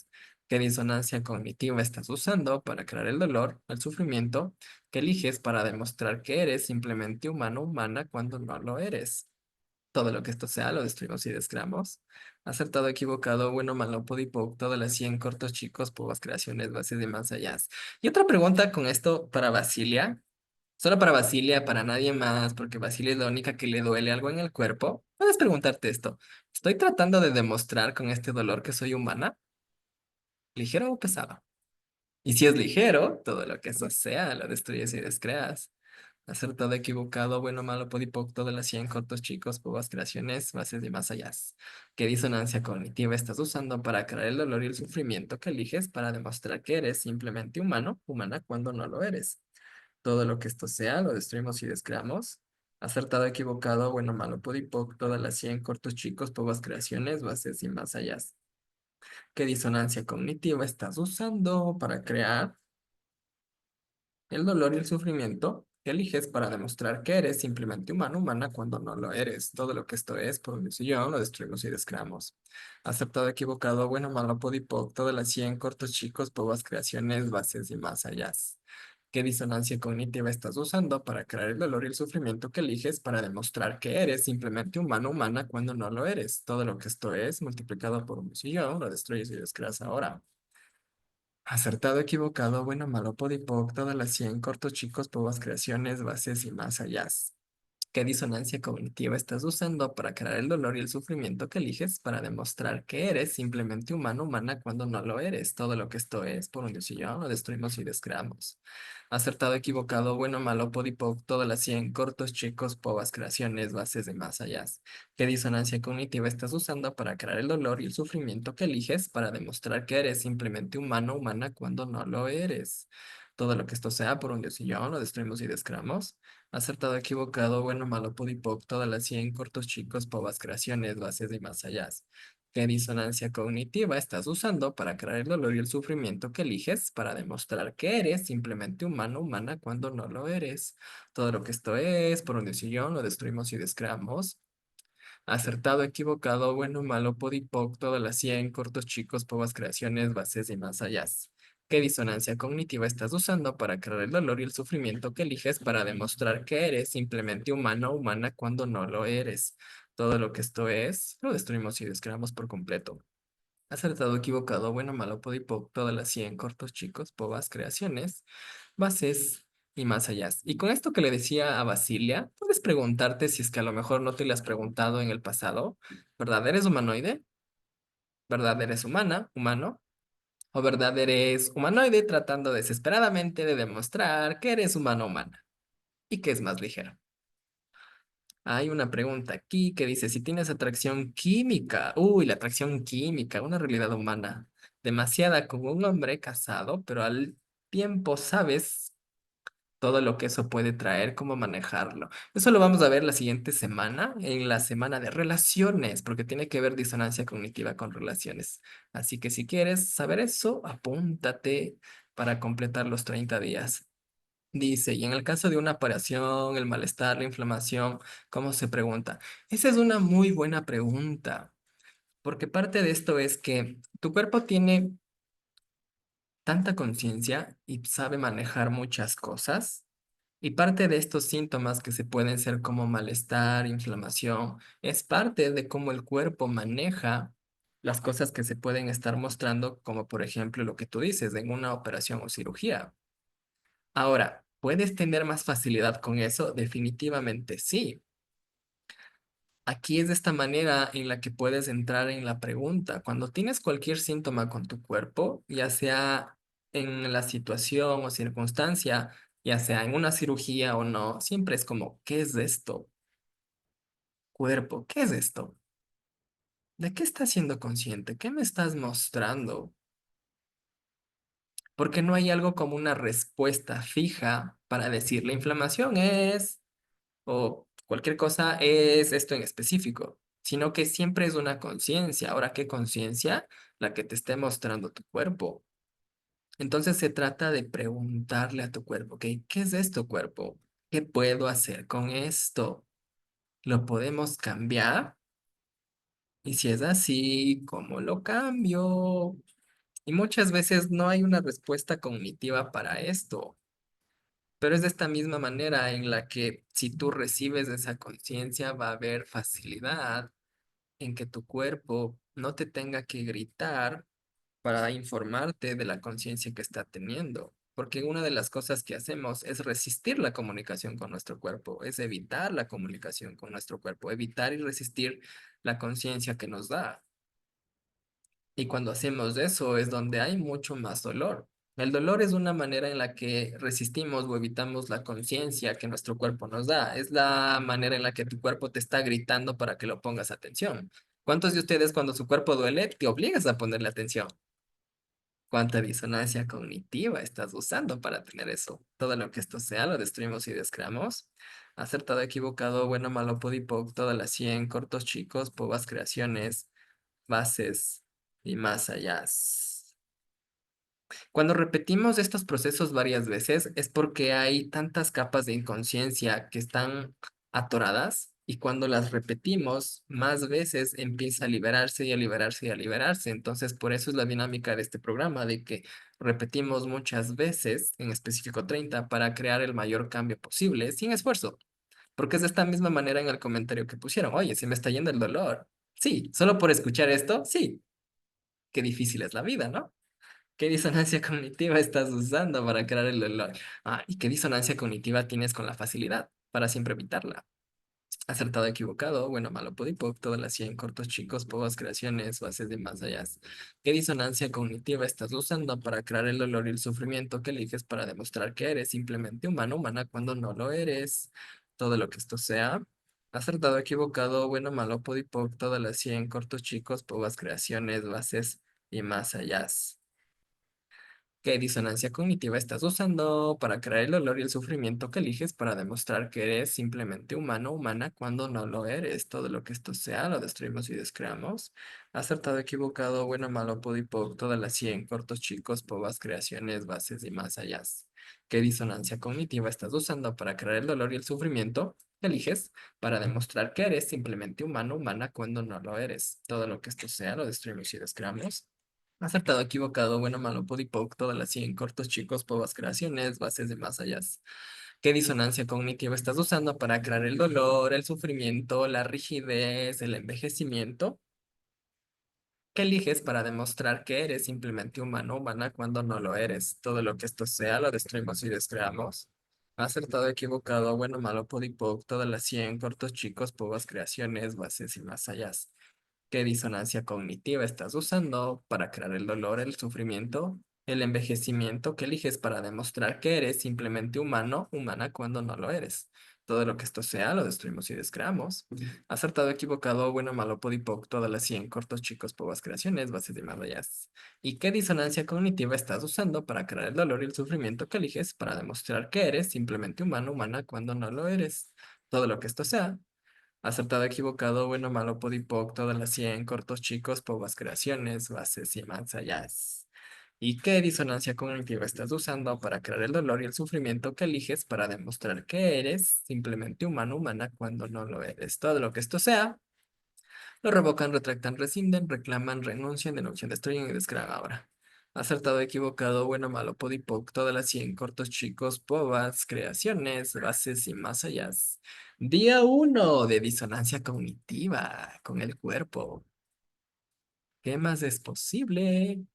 ¿Qué disonancia cognitiva estás usando para crear el dolor, el sufrimiento que eliges para demostrar que eres simplemente humano, humana cuando no lo eres? Todo lo que esto sea, lo destruimos y descreamos. Acertado, equivocado, bueno, malo, podipoc, todas las 100 cortos, chicos, pobas creaciones, bases de más allá. Y otra pregunta con esto para Basilia, solo para Basilia, para nadie más, porque Basilia es la única que le duele algo en el cuerpo. Puedes preguntarte esto. ¿Estoy tratando de demostrar con este dolor que soy humana? ¿Ligero o pesado? Y si es ligero, todo lo que eso sea, lo destruyes y descreas. Acertado, equivocado, bueno, malo, podipoc, todas las 100 cortos, chicos, pobas creaciones, bases de más allá. ¿Qué disonancia cognitiva estás usando para crear el dolor y el sufrimiento que eliges para demostrar que eres simplemente humano, humana cuando no lo eres? Todo lo que esto sea, lo destruimos y descreamos. Acertado, equivocado, bueno, malo, podipoc, todas las 100 cortos, chicos, pocas creaciones, bases y más allá. ¿Qué disonancia cognitiva estás usando para crear el dolor y el sufrimiento que eliges para demostrar que eres simplemente humano, humana cuando no lo eres? Todo lo que esto es, por un yo, lo destruimos y descreamos. Aceptado, equivocado, bueno, malo, podipoc, todas las 100 cortos, chicos, pocas creaciones, bases y más allá. ¿Qué disonancia cognitiva estás usando para crear el dolor y el sufrimiento que eliges para demostrar que eres simplemente humano, humana cuando no lo eres? Todo lo que esto es multiplicado por un millón, lo destruyes y descreas ahora. Acertado, equivocado, bueno, malo, podipoc, todas las 100 cortos, chicos, pocas creaciones, bases y más allá. ¿Qué disonancia cognitiva estás usando para crear el dolor y el sufrimiento que eliges para demostrar que eres simplemente humano, humana cuando no lo eres? Todo lo que esto es, por un Dios y yo, lo destruimos y descreamos. Acertado, equivocado, bueno, malo, podipoc, todas las 100 cortos, chicos, povas, creaciones, bases de más allá. ¿Qué disonancia cognitiva estás usando para crear el dolor y el sufrimiento que eliges para demostrar que eres simplemente humano, humana cuando no lo eres? Todo lo que esto sea, por un Dios y yo, lo destruimos y descreamos. Acertado, equivocado, bueno, malo, podipoc, todas las 100 cortos, chicos, povas, creaciones, bases y más allá. ¿Qué disonancia cognitiva estás usando para crear el dolor y el sufrimiento que eliges para demostrar que eres simplemente humano, humana cuando no lo eres? Todo lo que esto es, por un decisión, lo destruimos y descreamos. Acertado, equivocado, bueno, malo, podipoc, todas las 100 cortos, chicos, povas, creaciones, bases y más allá. ¿Qué disonancia cognitiva estás usando para crear el dolor y el sufrimiento que eliges para demostrar que eres simplemente humano o humana cuando no lo eres? Todo lo que esto es, lo destruimos y descreamos por completo. Acertado, equivocado, bueno, malo, podipoc, todas las 100 cortos, chicos, povas, creaciones, bases y más allá. Y con esto que le decía a Basilia, puedes preguntarte si es que a lo mejor no te lo has preguntado en el pasado, ¿verdad? ¿Eres humanoide? ¿Verdad? ¿Eres humana, humano? ¿O verdad eres humanoide tratando desesperadamente de demostrar que eres humano, humana? ¿Y que es más ligero? Hay una pregunta aquí que dice, si tienes atracción química, uy, la atracción química, una realidad humana, demasiada con un hombre casado, pero al tiempo sabes todo lo que eso puede traer, cómo manejarlo. Eso lo vamos a ver la siguiente semana, en la semana de relaciones, porque tiene que ver disonancia cognitiva con relaciones. Así que si quieres saber eso, apúntate para completar los 30 días. Dice, y en el caso de una operación, el malestar, la inflamación, ¿cómo se pregunta? Esa es una muy buena pregunta, porque parte de esto es que tu cuerpo tiene tanta conciencia y sabe manejar muchas cosas. Y parte de estos síntomas que se pueden ser como malestar, inflamación, es parte de cómo el cuerpo maneja las cosas que se pueden estar mostrando, como por ejemplo lo que tú dices en una operación o cirugía. Ahora, ¿puedes tener más facilidad con eso? Definitivamente sí. Aquí es de esta manera en la que puedes entrar en la pregunta. Cuando tienes cualquier síntoma con tu cuerpo, ya sea en la situación o circunstancia, ya sea en una cirugía o no, siempre es como, ¿qué es esto? Cuerpo, ¿qué es esto? ¿De qué estás siendo consciente? ¿Qué me estás mostrando? Porque no hay algo como una respuesta fija para decir la inflamación es o cualquier cosa es esto en específico, sino que siempre es una conciencia. Ahora, ¿qué conciencia? La que te esté mostrando tu cuerpo. Entonces se trata de preguntarle a tu cuerpo, ¿ok? ¿Qué es esto, cuerpo? ¿Qué puedo hacer con esto? ¿Lo podemos cambiar? Y si es así, ¿cómo lo cambio? Y muchas veces no hay una respuesta cognitiva para esto. Pero es de esta misma manera en la que si tú recibes esa conciencia va a haber facilidad en que tu cuerpo no te tenga que gritar para informarte de la conciencia que está teniendo. Porque una de las cosas que hacemos es resistir la comunicación con nuestro cuerpo, es evitar la comunicación con nuestro cuerpo, evitar y resistir la conciencia que nos da. Y cuando hacemos eso es donde hay mucho más dolor. El dolor es una manera en la que resistimos o evitamos la conciencia que nuestro cuerpo nos da. Es la manera en la que tu cuerpo te está gritando para que lo pongas atención. ¿Cuántos de ustedes cuando su cuerpo duele te obligas a ponerle atención? ¿Cuánta disonancia cognitiva estás usando para tener eso? Todo lo que esto sea, lo destruimos y descreamos. Acertado, equivocado, bueno, malo, podipoc, todas las 100 cortos, chicos, pobas, creaciones, bases y más allá. Cuando repetimos estos procesos varias veces es porque hay tantas capas de inconsciencia que están atoradas y cuando las repetimos más veces empieza a liberarse y a liberarse y a liberarse. Entonces, por eso es la dinámica de este programa, de que repetimos muchas veces, en específico 30, para crear el mayor cambio posible sin esfuerzo. Porque es de esta misma manera en el comentario que pusieron. Oye, se me está yendo el dolor. Sí, solo por escuchar esto, sí. Qué difícil es la vida, ¿no? ¿Qué disonancia cognitiva estás usando para crear el dolor? Ah, ¿y qué disonancia cognitiva tienes con la facilidad para siempre evitarla? Acertado, equivocado, bueno, malo, podipoc, todas las 100 cortos, chicos, pocas creaciones, bases de más allá. ¿Qué disonancia cognitiva estás usando para crear el dolor y el sufrimiento que eliges para demostrar que eres simplemente humano, humana cuando no lo eres? Todo lo que esto sea. Acertado, equivocado, bueno, malo, podipoc, todas las 100 cortos, chicos, pocas creaciones, bases y más allá. ¿Qué disonancia cognitiva estás usando para crear el dolor y el sufrimiento que eliges para demostrar que eres simplemente humano o humana cuando no lo eres? Todo lo que esto sea, lo destruimos y descreamos. Acertado, equivocado, bueno, malo, podipoc, todas las 100 cortos, chicos, pobas, creaciones, bases y más allá. ¿Qué disonancia cognitiva estás usando para crear el dolor y el sufrimiento que eliges para demostrar que eres simplemente humano o humana cuando no lo eres? Todo lo que esto sea, lo destruimos y descreamos. Acertado, equivocado, bueno, malo, podipoc, todas las 100 cortos, chicos, pobas, creaciones, bases de más allá. ¿Qué disonancia cognitiva estás usando para crear el dolor, el sufrimiento, la rigidez, el envejecimiento? ¿Qué eliges para demostrar que eres simplemente humano o humana cuando no lo eres? Todo lo que esto sea, lo destruimos y descreamos. Acertado, equivocado, bueno, malo, podipoc, todas las 100 cortos, chicos, pobas, creaciones, bases y más allá. ¿Qué disonancia cognitiva estás usando para crear el dolor, el sufrimiento, el envejecimiento que eliges para demostrar que eres simplemente humano, humana cuando no lo eres? Todo lo que esto sea, lo destruimos y descreamos. Acertado, equivocado, bueno, malo, podipoc, todas las 100 cortos, chicos, pobas, creaciones, bases de marrayas. ¿Y qué disonancia cognitiva estás usando para crear el dolor y el sufrimiento que eliges para demostrar que eres simplemente humano, humana cuando no lo eres? Todo lo que esto sea, acertado, equivocado, bueno, malo, podipoc, todas las 100 cortos, chicos, pobas, creaciones, bases y más allá. ¿Y qué disonancia cognitiva estás usando para crear el dolor y el sufrimiento que eliges para demostrar que eres simplemente humano, humana cuando no lo eres? Todo lo que esto sea, lo revocan, retractan, rescinden, reclaman, renuncian, denuncian, destruyen y descrean ahora. Acertado, equivocado, bueno, malo, podipoc, todas las 100 cortos, chicos, pobas, creaciones, bases y más allá. Día uno de disonancia cognitiva con el cuerpo. ¿Qué más es posible?